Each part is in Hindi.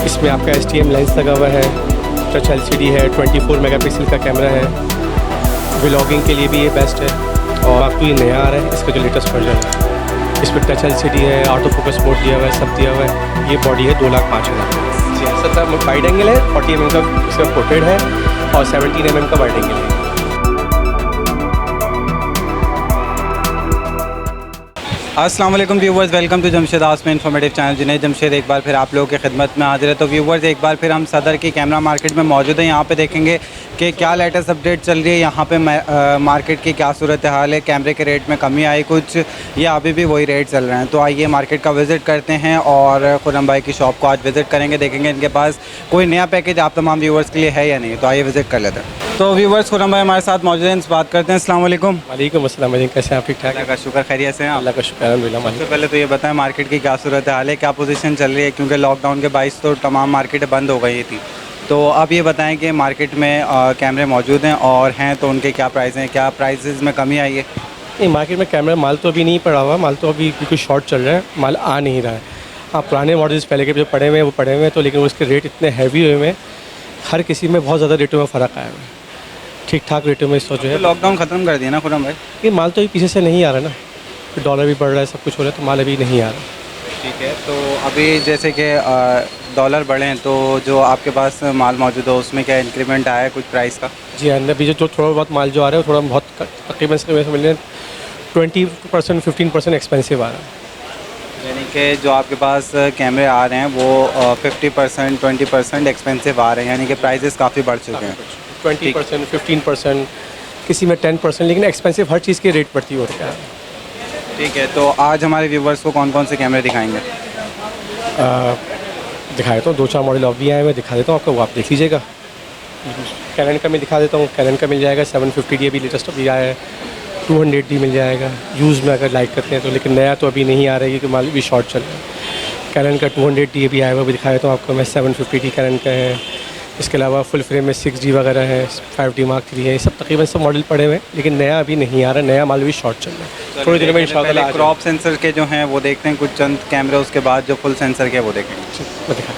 इसमें आपका STM लेंस लगा हुआ है, टच LCD है, 24 मेगापिक्सल का कैमरा है। व्लॉगिंग के लिए भी ये बेस्ट है। और आपको ये नया आ रहा है, इसका जो लेटेस्ट वर्जन है, इसमें टच LCD है, ऑटो फोकस मोड दिया हुआ है, सब दिया हुआ है। ये बॉडी है 2,05,000 जी। 70 वाइड एंगल है, 40 mm का इसका पोर्ट्रेट है और 17 mm का वाइड एंगल है। अस्सलाम वालेकुम viewers, welcome to Jamshed Asmi informative channel. Junaid Jamshed एक बार फिर आप लोगों की खिदमत में हाजिर है। तो व्यूवर्स, एक बार फिर हम सदर की कैमरा मार्केट में मौजूद हैं। यहाँ पे देखेंगे कि क्या लेटेस्ट अपडेट चल रही है, यहाँ पे मार्केट की क्या सूरत हाल है, कैमरे के रेट में कमी आई कुछ या अभी भी वही रेट चल रहे हैं। तो आइए मार्केट का विज़िट करते हैं और खुर्रम भाई की शॉप को आज विज़िट करेंगे, देखेंगे इनके पास कोई नया पैकेज आप तमाम व्यूवर्स के लिए है या नहीं। तो आइए विज़िट कर लेते हैं। तो व्यूवर्स, खुर्रम भाई हमारे साथ मौजूद हैं, इनसे बात करते हैं। अस्सलाम वालेकुम। वालेकुम अस्सलाम। कैसे हैं आप? ठीक ठाक? अल्लाह का शुक्र, खैरियत से हैं? अल्लाह का शुक्र, अल्हम्दुलिल्लाह। सबसे पहले तो ये बताएं मार्केट की क्या सूरत हाल है, क्या पोजीशन चल रही है, क्योंकि लॉकडाउन के बाइस तो तमाम मार्केटें बंद हो गई थी। तो अब ये बताएं कि मार्केट में कैमरे मौजूद हैं और हैं तो उनके क्या प्राइस हैं, क्या प्राइसेस में कमी आई है? नहीं, मार्केट में कैमरा माल तो अभी नहीं पड़ा हुआ, माल तो अभी बिल्कुल शॉर्ट चल रहा है, माल आ नहीं रहा है। हाँ, पुराने मॉडल्स पहले के जो पड़े हुए हैं वो पड़े हुए हैं, तो लेकिन उसके रेट इतने हैवी हुए हैं, हर किसी में बहुत ज़्यादा रेटों में फ़र्क आया हुआ है। ठीक ठाक रेटों में इस जो है लॉकडाउन ख़त्म कर दिया ना खुर्रम भाई? ये माल तो अभी पीछे से नहीं आ रहा ना, डॉलर भी बढ़ रहा है, सब कुछ हो रहा है, तो माल अभी नहीं आ रहा। ठीक है, तो अभी जैसे कि डॉलर बढ़े हैं तो जो आपके पास माल मौजूद हो उसमें क्या इंक्रीमेंट आया है कुछ प्राइस का? जी हाँ, अभी जो थोड़ा बहुत माल जो आ रहा है वो थोड़ा बहुत तकरीबन से 20% 15% एक्सपेंसिव आ रहा है। यानी कि जो आपके पास कैमरे आ रहे हैं वो 50% 20% एक्सपेंसिव आ रहे हैं, यानी कि प्राइसेस काफ़ी बढ़ चुके हैं। 20% 15%, किसी में 10%, लेकिन एक्सपेंसिव हर चीज़ की रेट बढ़ती हो रही है। ठीक है, तो आज हमारे व्यूवर्स को कौन कौन से कैमरे दिखाएंगे? दिखा देता हूँ, 2-4 मॉडल अभी आए, मैं दिखा देता हूँ आपको, वो आप देख लीजिएगा। कैनन का मैं दिखा देता हूँ, कैनन का मिल जाएगा 750D अभी लेटेस्ट अभी आया है, 200D मिल जाएगा यूज़ में अगर लाइक करते हैं तो, लेकिन नया तो अभी नहीं आ रहा है क्योंकि माल भी शॉर्ट चल रहा है। कैनन का 200D अभी आया हुआ, भी दिखा देता हूँ आपको मैं। 750D कैनन का है, इसके अलावा फुल फ्रेम में 6D वगैरह है, 5D Mark III है, ये सब तकरीबन सब मॉडल पड़े हुए हैं, लेकिन नया अभी नहीं आ रहा, नया माल भी शॉर्ट चल रहा है। थोड़ी देर में इंशाल्लाह क्रॉप सेंसर के जो हैं वो देखते हैं कुछ चंद कैमरे, उसके बाद जो फुल सेंसर के वो देखेंगे। मैं दिखा।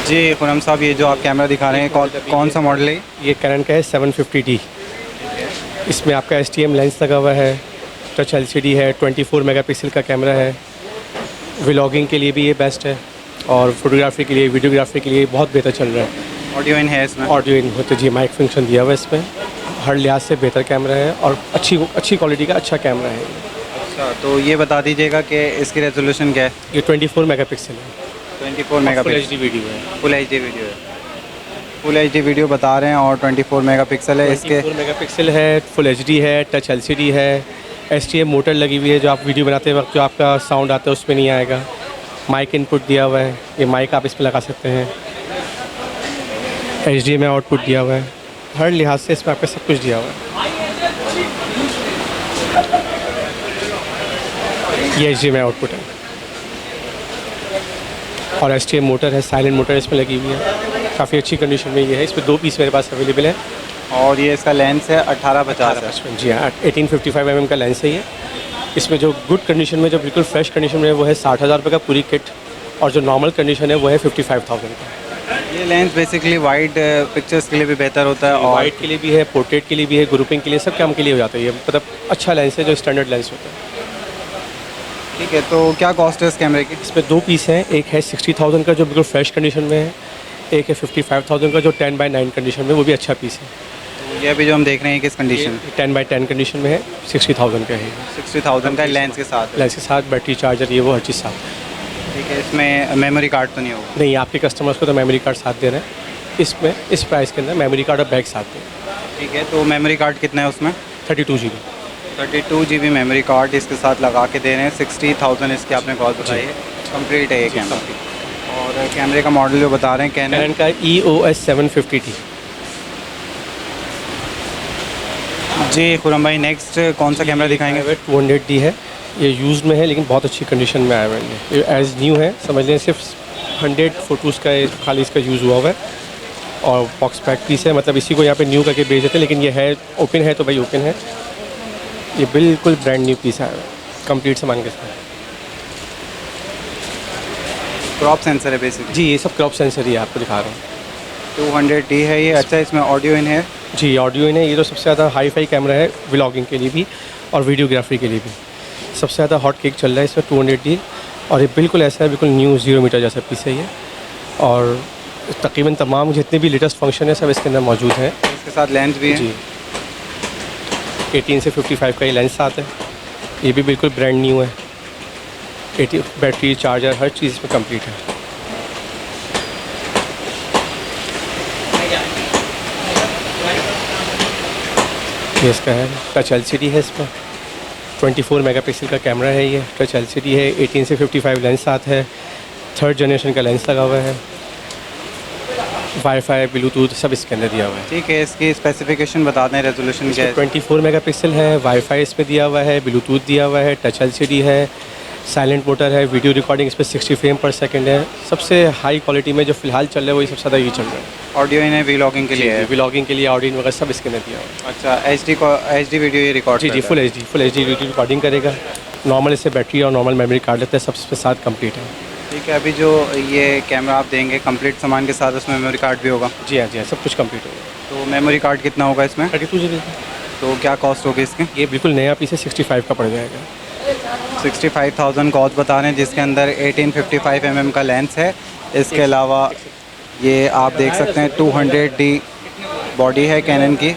जी खुर्रम साहब, ये जो आप कैमरा दिखा रहे हैं कौन सा मॉडल है? ये कैनन का है 750D। इसमें आपका STM लेंस लगा हुआ है, टच LCD है, 24 मेगापिक्सल का कैमरा है। व्लॉगिंग के लिए भी ये बेस्ट है और फोटोग्राफी के लिए, वीडियोग्राफी के लिए बहुत बेहतर चल रहा है। ऑडियो इन है इसमें? ऑडियो इन होते जी, माइक फंक्शन दिया हुआ है इसमें, हर लिहाज से बेहतर कैमरा है और अच्छी क्वालिटी का अच्छा कैमरा है। अच्छा, तो ये बता दीजिएगा कि इसकी रेजोल्यूशन क्या है? ये 24 मेगापिक्सल है, 24 मेगापिक्सल HD वीडियो है। फुल HD वीडियो है, फुल HD वीडियो बता रहे हैं और 24 मेगापिक्सल है। इसके 24 मेगापिक्सल है, फुल HD है, टच LCD है, STM मोटर लगी हुई है, जो आप वीडियो बनाते वक्त जो आपका साउंड आता है उसमें नहीं आएगा। माइक इनपुट दिया हुआ है, ये माइक आप इसमें लगा सकते हैं। HDMI आउटपुट दिया हुआ है, हर लिहाज से इसमें आपको सब कुछ दिया हुआ है। ये HDMI आउटपुट है और STM मोटर है, साइलेंट मोटर इसमें लगी हुई है, काफ़ी अच्छी कंडीशन में ये है। इसमें 2 पीस मेरे पास अवेलेबल है और ये इसका लेंस है 1850 है। जी हाँ, 1855 mm का लेंस है ये। इसमें जो गुड कंडीशन में, जो बिल्कुल फ्रेश कंडीशन में है वो है 60,000 रुपये का पूरी किट, और जो नॉर्मल कंडीशन है वो है 55,000 का। ये लेंस बेसिकली वाइड पिक्चर्स के लिए भी बेहतर होता है और वाइड के लिए भी है, पोर्ट्रेट के लिए भी है, ग्रुपिंग के लिए, सब काम के लिए हो जाता है ये, मतलब अच्छा लेंस है जो स्टैंडर्ड लेंस होता है। ठीक है, तो क्या कॉस्ट है इस कैमरे की? इसमें 2 पीस हैं, एक है 60,000 का जो बिल्कुल फ्रेश कंडीशन में है, एक है 55,000 का जो 10/9 कंडीशन में, वो भी अच्छा पीस है। ये अभी जो हम देख रहे हैं किस कंडीशन? 10/10 कंडीशन में है, 60,000 का है। 60,000 का लेंस के साथ? लेंस के साथ बैटरी चार्जर ये वो हर चीज़ साथ। ठीक है, इसमें मेमोरी कार्ड तो नहीं होगा? नहीं, आपके कस्टमर्स को तो मेमोरी कार्ड साथ दे रहे हैं इसमें, इस प्राइस के अंदर मेमोरी कार्ड और बैग साथ दें। ठीक है, तो मेमोरी कार्ड कितना है उसमें? 32 GB। 32 GB मेमोरी कार्ड इसके साथ लगा के दे रहे हैं। 60,000 इसकी आपने कॉस्ट बताई है, कंप्लीट है ये कैमरा। और कैमरे का मॉडल जो बता रहे हैं कैनन का EOS 750D। जी खुर्रम भाई, नेक्स्ट कौन सा कैमरा दिखाएंगे? 200D है, ये यूज़ में है लेकिन बहुत अच्छी कंडीशन में आया हुआ है। ये एज़ न्यू है, समझ लें सिर्फ 100 फ़ोटोज़ का खाली इसका यूज़ हुआ हुआ है और बॉक्स पैक पीस है, मतलब इसी को यहाँ पे न्यू करके बेच देते हैं, लेकिन ये है ओपन है तो भाई ओपन है, ये बिल्कुल ब्रांड न्यू पीस आया हुआ है कंप्लीट सामान के साथ। क्रॉप सेंसर है बेसिकली। जी ये सब क्रॉप सेंसर ही है, आपको दिखा रहा हूँ। 200D है ये। अच्छा, इसमें ऑडियो इन है। जी ऑडियो इन है, ये तो सबसे ज़्यादा हाई फाई कैमरा है व्लॉगिंग के लिए भी और वीडियोग्राफी के लिए भी। सबसे ज़्यादा हॉट केक चल रहा है इसमें 200D, और ये बिल्कुल ऐसा है, बिल्कुल न्यू 0 मीटर जैसा पीस है ये। और तकरीबन तमाम जितने भी लेटेस्ट फंक्शन है सब इसके अंदर मौजूद हैं। इसके साथ लेंस भी है। जी 18 से 55 का ये लेंस आता है, ये भी बिल्कुल ब्रांड न्यू है। 80 बैटरी, चार्जर, हर चीज़ इसमें कंप्लीट है। ये इसका है टच LCD है, इसमें 24 मेगापिक्सल का कैमरा है, ये टच LCD है। 18 से 55 लेंस आता है, 3rd जनरेशन का लेंस लगा हुआ है। वाईफाई, ब्लूटूथ सब इसके अंदर दिया हुआ है। ठीक है, इसकी स्पेसिफिकेशन बता दें, रेजोल्यूशन क्या है? 24 मेगापिक्सल है, वाईफाई इसमें दिया हुआ है, ब्लूटूथ दिया हुआ है, टच LCD है, साइलेंट मोटर है, वीडियो रिकॉर्डिंग इस पर 60 फ्रेम पर सेकंड है। सबसे हाई क्वालिटी में जो फिलहाल चल रहा है वही सबसे ज़्यादा ये चल रहा है। ऑडियो इन है, व्लॉगिंग के लिए है। व्लॉगिंग के लिए ऑडियो वगैरह सब इसके अंदर दिया हुआ है। अच्छा, HD वीडियो ये रिकॉर्ड? जी फुल HD वीडियो रिकॉर्डिंग करेगा। नॉर्मल इससे बैटरी और नॉर्मल मेमोरी कार्ड लेता है, सब इसके साथ कंप्लीट है। ठीक है, अभी जो ये कैमरा आप देंगे कंप्लीट सामान के साथ, उसमें मेमोरी कार्ड भी होगा? जी हाँ सब कुछ कंप्लीट होगा। तो मेमोरी कार्ड कितना होगा इसमें? 32 GB। तो क्या कॉस्ट होगी इसकी? ये बिल्कुल नया पीस है, 65 का पड़ जाएगा। 65,000 कॉस्ट बता रहे हैं, जिसके अंदर 1855 mm का लेंस है। इसके अलावा ये आप देख सकते हैं 200D बॉडी है कैनन की,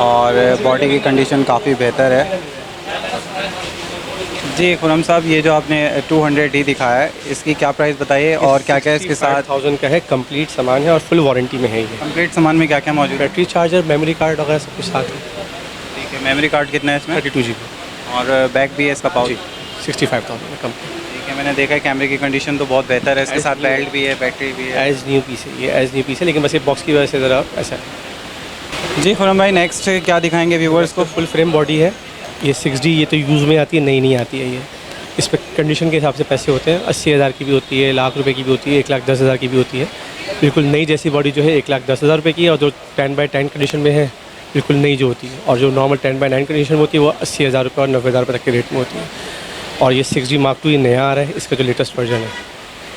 और बॉडी की कंडीशन काफ़ी बेहतर है। जी खुरम साहब, ये जो आपने 200D दिखाया है, इसकी क्या प्राइस बताइए और क्या क्या इसके साथ? 65,000 का है, कंप्लीट सामान है और फुल वारंटी में है ये। कंप्लीट सामान में क्या क्या मौजूद है? बैटरी, चार्जर, मेमोरी कार्ड वगैरह सब कुछ साथ है। ठीक है, मेमोरी कार्ड कितना है इसमें? 32 GB। और बैक भी है इसका पाउच? 65,000 में कंप्लीट। ठीक है, मैंने देखा है कैमरे की कंडीशन तो बहुत बेहतर है। इसके साथ बेल्ट भी है, बैटरी भी है। एज न्यू पीस है ये, एज न्यू पीस है, लेकिन बस ये बॉक्स की वजह से ज़रा ऐसा है। जी खुरम भाई, नेक्स्ट क्या दिखाएंगे व्यूवर्स को? फुल फ्रेम बॉडी है ये 6D, ये तो यूज़ में आती है, नई नहीं आती है ये। इस पर कंडीशन के हिसाब से पैसे होते हैं, 80,000 की भी होती है, लाख रुपए की भी होती है, 1,10,000 की भी होती है। बिल्कुल नई जैसी बॉडी जो है 1,10,000 रुपये की है, और जो 10x10 कंडीशन में है बिल्कुल नई जो होती है, और जो नॉर्मल 10x9 कंडीशन में होती है वो 80,000 रुपये और 90,000 रुपये तक के रेट में होती है। और ये 6D Mark II ये नया आ रहा है, इसका जो लेटेस्ट वर्जन है,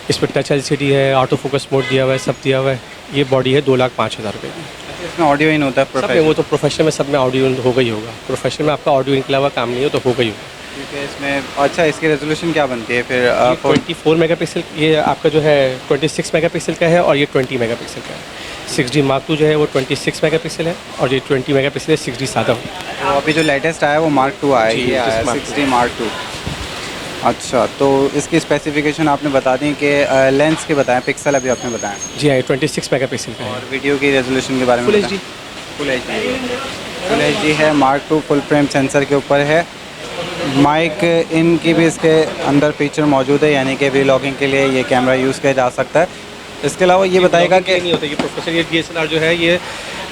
इस पर टच LCD है, ऑटो फोकस मोड दिया हुआ है, सब दिया हुआ है। ये बॉडी है 2,05,000 रुपये की। इसमें ऑडियो इन होता है? सब में वो तो प्रोफेशनल में सब में ऑडियो होगा ही होगा। प्रोफेशनल में आपका ऑडियो इन के अलावा काम नहीं हो तो होगा ही होगा। ठीक है, इसमें अच्छा इसकी रेजोल्यूशन क्या बनती है फिर? 24 मेगापिक्सल, ये आपका जो है 26 मेगापिक्सल का है, और ये 20 मेगापिक्सल का है। 6D Mark II जो है वो 26 मेगापिक्सल है, और ये 20 मेगापिक्सल है 6D सादा। तो अभी जो लेटेस्ट आया वो Mark II आया, ये आया 6D Mark II। अच्छा, तो इसकी स्पेसिफिकेशन आपने बता दी कि लेंस के बताएं, पिक्सल अभी आपने बताया। जी हाँ, 26 मेगापिक्सल का है। और वीडियो की रेजोल्यूशन के बारे में फुल बताएं। HD। फुल HD है, Mark II full frame sensor के ऊपर है। माइक इन की भी इसके अंदर फीचर मौजूद है, यानी कि व्लॉगिंग के लिए ये कैमरा यूज़ किया जा सकता है। इसके अलावा ये बताएगा कि नहीं होता ये प्रोफेशनल, ये DSLR जो है ये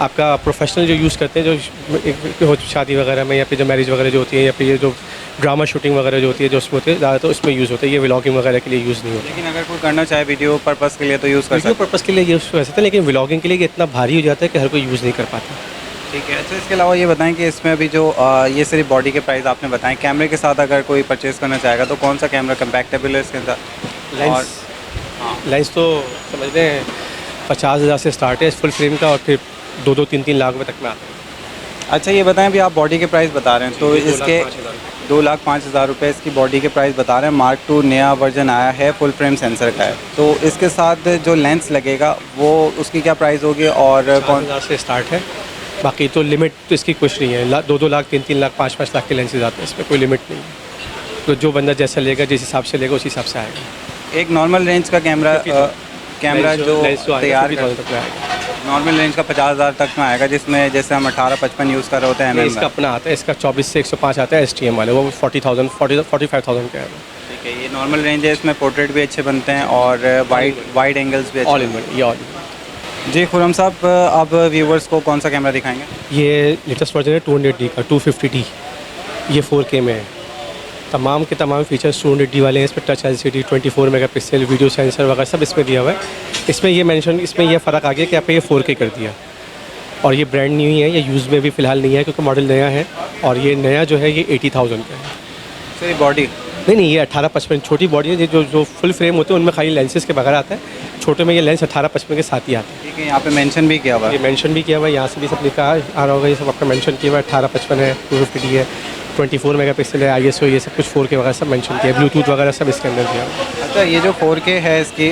आपका प्रोफेशनल जो यूज़ करते हैं, जो एक शादी वगैरह में, या फिर जो मैरिज वगैरह जो होती है, या फिर ये जो ड्रामा शूटिंग वगैरह जो होती है, जो उसमें होती है ज़्यादातर उसमें यूज़ होता है। ये व्लॉगिंग वगैरह के लिए यूज़ नहीं होता। लेकिन अगर कोई करना चाहे वीडियो पर्पज़ के लिए तो यूज़ कर सकता है? वीडियो पर्पज़ के लिए यूज़ कर सकते हैं, लेकिन व्लॉगिंग के लिए ये इतना भारी हो जाता है कि हर कोई यूज़ नहीं कर पाता। ठीक है। अच्छा, इसके अलावा ये बताएं कि इसमें अभी जो ये सिर्फ बॉडी के प्राइस आपने बताएं, कैमरे के साथ अगर कोई परचेज़ करना चाहेगा तो कौन सा कैमरा कंपैक्टेबल है इसके अंदर? और लेंस तो समझ लें 50,000 से स्टार्ट है फुल फ्रेम का, और फिर 2-2, 3-3 लाख रुपये तक में आता है। अच्छा, ये बताएं अभी आप बॉडी के प्राइस बता रहे हैं, तो इसके 2,05,000 रुपये इसकी बॉडी के प्राइस बता रहे हैं। Mark II नया वर्जन आया है, फुल फ्रेम सेंसर का है। तो इसके साथ जो लेंस लगेगा वो उसकी क्या प्राइस होगी, और कौन 50,000 से स्टार्ट है। बाकी तो लिमिट तो इसकी कुछ नहीं है, 2-2 लाख, 3-3 लाख, 5-5 लाख के लेंसेज आते हैं, इसमें कोई लिमिट नहीं है। तो जो बंदा जैसा लेगा, जिस हिसाब से लेगा उस हिसाब से आएगा। एक नॉर्मल रेंज का कैमरा जो तैयार नॉर्मल रेंज का 50,000 तक में आएगा, जिसमें जैसे हम 18-55 यूज़ कर रहे होते हैं। इसका अपना आता है, इसका 24 से 105 आता है STM वाले, वो 45,000 का है। ठीक है, ये नॉर्मल रेंज है, इसमें पोर्ट्रेट भी अच्छे बनते हैं और वाइड एंगल्स भी अच्छे। ऑल इन वन, ये ऑल। जी खुरम साहब, अब व्यूवर्स को कौन सा कैमरा दिखाएंगे? ये लेटेस्ट वर्जन है 200D का, 250D, ये 4K में है। तमाम के तमाम फीचर्स 200D वाले हैं। इसमें touch LCD, 24 megapixel, video sensor वगैरह सब इसमें दिया हुआ है। इसमें ये फ़र्क आ गया कि आपने ये 4K कर दिया, और ये ब्रांड न्यू ही है, ये यूज़ में भी फ़िलहाल नहीं है क्योंकि मॉडल नया है, और ये नया जो है ये 80,000 का है। सर, ये नहीं, ये 18-55 छोटी बॉडी है, ये जो फुल फ्रेम होते हैं उनमें खाली लेंसेज के बगैर आता है। छोटे में ये लेंस 18-55 के साथ ही आता है। ठीक है, यहाँ पे मेंशन भी किया हुआ ये है। मेंशन भी किया हुआ है, यहाँ से भी सब लिखा आ रहा होगा, ये सब आपका मेंशन किया हुआ है। 18-55 है, 250D है, 24 मेगापिक्सल है, ISO, ये सब कुछ 4K वगैरह सब मेंशन किया है, ब्लूटूथ वगैरह सब इसके अंदर दिया हुआ है। अच्छा, ये जो 4K है इसकी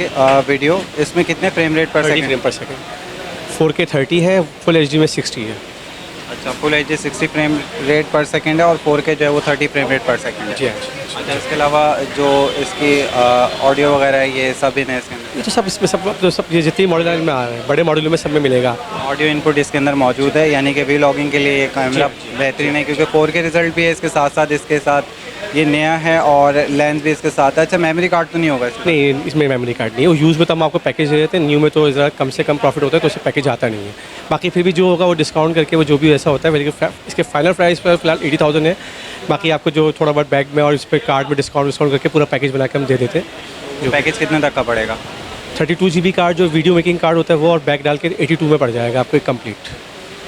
वीडियो, इसमें कितने फ्रेम रेट पर 30 सेकंड? फ्रेम पर सेकेंड। 4K 30 है, फुल HD में 60 है। अच्छा, फुल HD 60 फ्रेम रेट पर सेकंड है और 4K जो है वो 30 फ्रेम रेट पर सेकंड है। जी हाँ। अच्छा, इसके अलावा जो इसकी ऑडियो वगैरह है ये सब इन है इसके अंदर? ये तो सब इसमें सब ये जितनी मॉडल में आ रहे हैं, बड़े मॉडलों में सब में मिलेगा। ऑडियो इनपुट इसके अंदर मौजूद है, यानी कि व्लॉगिंग के लिए ये कैमरा बेहतरीन है, क्योंकि 4K रिजल्ट भी है इसके साथ साथ, इसके साथ ये नया है और लेंस भी इसके साथ है। अच्छा, मेमोरी कार्ड तो नहीं होगा इसमें? नहीं, इसमें मेमोरी कार्ड नहीं है। यूज़ में तो हम आपको पैकेज दे देते हैं, न्यू में तो ज़रा कम से कम प्रॉफिट होता है, तो उससे पैकेज आता नहीं है। बाकी फिर भी जो होगा वो डिस्काउंट करके वो जो भी ऐसा होता है, लेकिन इसके फाइनल प्राइस पर फिलहाल 80,000 है। बाकी आपको जो थोड़ा बहुत बैग में और इस पर कार्ड में डिस्काउंट करके पूरा पैकेज बना के हम दे देते हैं। जो पैकेज कितने तक का पड़ेगा? 32 GB कार्ड जो वीडियो मेकिंग कार्ड होता है वो, और बैग डाल के 82 में पड़ जाएगा आपको कंप्लीट।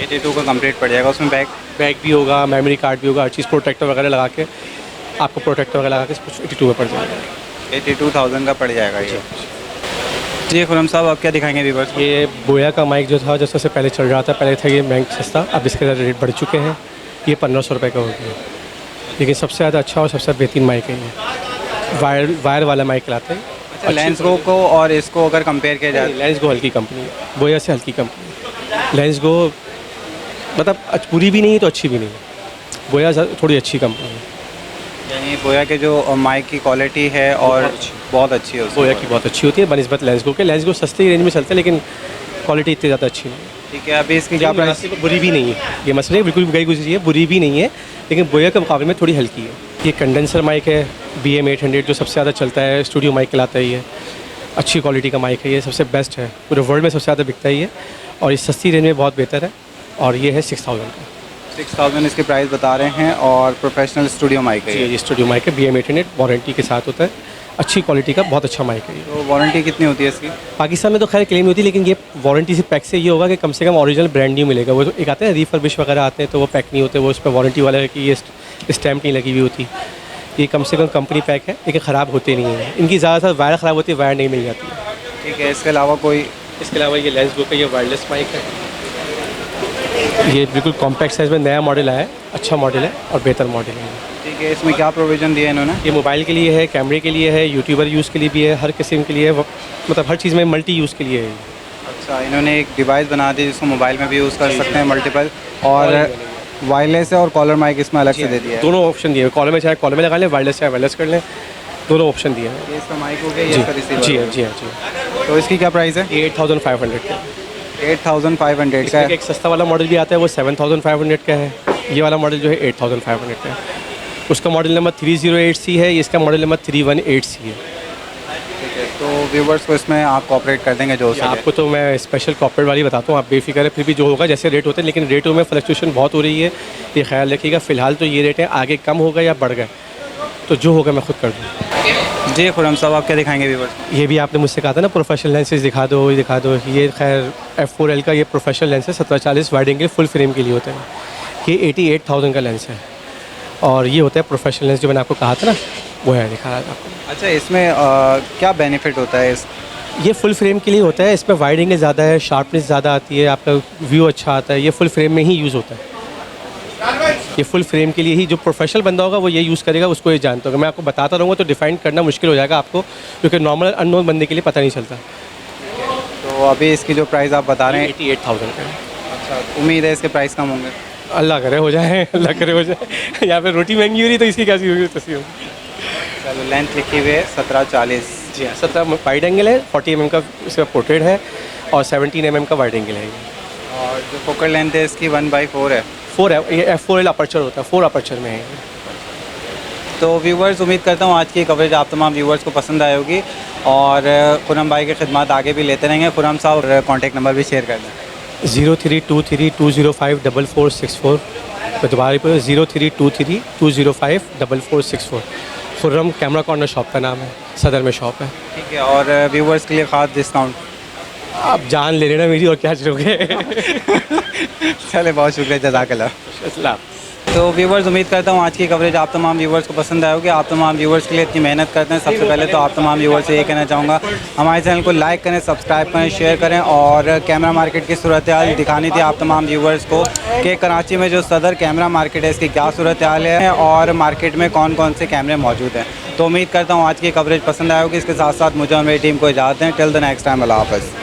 82 का कंप्लीट पड़ जाएगा, उसमें बैग भी होगा, मेमोरी कार्ड भी होगा, हर चीज़ प्रोटेक्टर वगैरह लगा के आपको प्रोटेक्टर वगैरह लगा के 82 में पड़ जाएगा। 82,000 का पड़ जाएगा ये। जी खुरम साहब, आप क्या दिखाएंगे व्यूअर्स? ये बोया का माइक जो था, जो सबसे पहले चल रहा था, पहले था ये महंगा सस्ता, अब इसके रेट बढ़ चुके हैं। ये 1500 रुपये का हो गया, लेकिन सबसे ज़्यादा अच्छा और सबसे बेहतरीन माइक है ये। वायर वाला माइक लाते हैं। अच्छा, लेंसगो को और इसको अगर कंपेयर किया जाए? लेंसगो हल्की कंपनी है, बोया से हल्की कंपनी है। लेंसगो मतलब बुरी भी नहीं है तो अच्छी भी नहीं है, बोया थोड़ी अच्छी कंपनी है। यानी बोया के जो माइक की क्वालिटी है और बहुत अच्छी है, बोया की बहुत अच्छी होती है बनिस्बत लेंसगो के। लेंसगो सस्ती रेंज में चलता है, लेकिन क्वालिटी इतनी ज़्यादा अच्छी नहीं है। ठीक है, अभी इसकी क्या प्राइस? बुरी भी नहीं है, ये मसले बिल्कुल गई गुजरी है, बुरी भी नहीं है, लेकिन बोया के मुकाबले में थोड़ी हल्की है। ये कंडेंसर माइक है, BM800 जो सबसे ज़्यादा चलता है, स्टूडियो माइक कहलाता है ये। अच्छी क्वालिटी का माइक है ये, सबसे बेस्ट है, पूरे वर्ल्ड में सबसे ज़्यादा बिकता है ये, और ये सस्ती रेंज में बहुत बेहतर है। और ये है 6000 का। 6000 इसकी प्राइस बता रहे हैं, और प्रोफेशनल स्टूडियो माइक है ये स्टूडियो माइक है, BM800 वारंटी के साथ होता है, अच्छी क्वालिटी का बहुत अच्छा माइक है ये। तो वारंटी कितनी होती है इसकी? पाकिस्तान में तो खैर क्लेम होती है, लेकिन ये वारंटी से पैक से ये होगा कि कम से कम ओरिजिनल ब्रांड न्यू मिलेगा। वो एक आते हैं रिफर्बिश वगैरह आते हैं तो वो पैक नहीं होते, वो उस पर वारंटी वाला की ये स्टैम्प नहीं लगी हुई होती। ये कम से कम कंपनी पैक है, लेकिन ख़राब होते नहीं हैं। इनकी ज़्यादातर वायर ख़राब होती है, वायर नहीं मिल जाती है। ठीक है, इसके अलावा कोई? इसके अलावा ये लेंसगो का ये वायरलेस माइक है, ये बिल्कुल कॉम्पैक्ट साइज़ में नया मॉडल आया है, अच्छा मॉडल है और बेहतर मॉडल है। ठीक है, इसमें क्या प्रोविज़न दिया है इन्होंने? ये मोबाइल के लिए है, कैमरे के लिए है, यूट्यूबर यूज़ के लिए भी है, हर किस्म के लिए है, मतलब हर चीज़ में मल्टी यूज़ के लिए है। अच्छा, इन्होंने एक डिवाइस बना दी जिसको मोबाइल में भी यूज़ कर सकते हैं मल्टीपल, और वायरलेस है और कॉलर माइक इसमें अलग से दे दिया है। दोनों ऑप्शन दिए, कॉलर में चाहे कॉलर में लगा लें, वायरलेस चाहे वायरलेस कर लें, दोनों ऑप्शन दिए हैं। ये इसका माइक हो गया, ये इसका रिसीवर। जी हाँ, जी हाँ, जी। तो इसकी क्या प्राइस है? ये 8500 का। 8500 का है। एक सस्ता वाला मॉडल भी आता है, वो 7500 का है। ये वाला मॉडल जो है 8500 का है। उसका मॉडल नंबर 308C है, इसका मॉडल नंबर 318C है। ठीक है, तो व्यूवर्स को इसमें आप कोऑपरेट कर देंगे जो हो सके। आपको तो मैं स्पेशल कॉर्पोरेट वाली बताता हूँ, आप बेफिक्र है, फिर भी जो होगा जैसे रेट होते हैं, लेकिन रेटों में फ्लक्चुएशन बहुत हो रही है, ये ख्याल रखिएगा। फ़िलहाल तो ये रेट है, आगे कम होगा या बढ़ गए तो जो होगा मैं खुद कर दूँ। जी खुरम साहब, आप क्या दिखाएंगे व्यूवर्स? ये भी आपने मुझसे कहा था ना प्रोफेशनल लेंसेज दिखा दो, ये दिखा दो। ये खैर F4L का ये प्रोफेशनल लेंस है, 1740 वाइड एंगल फुल फ्रेम के लिए होता है। ये 88,000 का लेंस है, और ये होता है प्रोफेशनल लेंस जो मैंने आपको कहा था ना, वो है, दिखा रहा था आपको। अच्छा, इसमें क्या बेनिफिट होता है इस? ये फुल फ्रेम के लिए होता है, इसमें वाइड एंगल ज़्यादा है, शार्पनेस ज़्यादा आती है, आपका व्यू अच्छा आता है। ये फुल फ्रेम में ही यूज़ होता है, ये फुल फ्रेम के लिए ही। जो प्रोफेशनल बंदा होगा वो ये यूज़ करेगा, उसको ये जानता होगा। मैं आपको बताता रहूँगा तो डिफाइन करना मुश्किल हो जाएगा आपको, क्योंकि नॉर्मल अननोन बंदे के लिए पता नहीं चलता। तो अभी इसकी जो प्राइस आप बता रहे हैं 88,000 का है। अच्छा, उम्मीद है इसके प्राइस कम होंगे? अल्लाह करे हो जाए, अल्लाह करे हो जाए। यहाँ पे रोटी महंगी हो रही तो इसकी कैसी होगी तस्वीर होगी। चलो, लेंथ लिखी हुई है 1740। जी हाँ, 17 वाइड एंगल है, 40 mm का इसका पोर्ट्रेट है, और 17 mm का वाइड एंगल है। और जो फोकल लेंथ है इसकी 1/4 है। 4 है, ये F4L अपर्चर होता है, 4 अपर्चर में है। तो व्यूवर्स, उम्मीद करता हूँ आज की कवरेज आप तमाम व्यूवर्स को पसंद आई होगी, और खुरम भाई की खिदमत आगे भी लेते रहेंगे। खुरम साहब कॉन्टैक्ट नंबर भी शेयर कर दें। 0323205464। तो दोबारा पर 0323205464। खुर्रम कैमरा कॉर्नर शॉप का नाम है, सदर में शॉप है। ठीक है, और व्यूवर्स के लिए ख़ास डिस्काउंट? आप जान ले लेना मेरी, और क्या चलोगे। चले, बहुत शुक्रिया, जज़ाकल्लाह। तो व्यूवर्स उम्मीद करता हूँ आज की कवरेज आप तमाम व्यूवर्स को पसंद आएगी। आप तमाम व्यूवर्स के लिए इतनी मेहनत करते हैं, सबसे पहले तो आप तमाम व्यूवर्स से ये कहना चाहूँगा हमारे चैनल को लाइक करें, सब्सक्राइब करें, शेयर करें। और कैमरा मार्केट की सूरत हाल दिखानी थी आप तमाम व्यूवर्स को कि कराची में जो सदर कैमरा मार्केट है इसकी क्या सूरत हाल है और मार्केट में कौन कौन से कैमरे मौजूद हैं। तो उम्मीद करता हूँ आज की कवरेज पसंद आएगी। इसके साथ साथ मुझे और मेरी टीम को इजाज़त दें। टिल द नेक्स्ट टाइम, अल्लाह हाफ़िज़।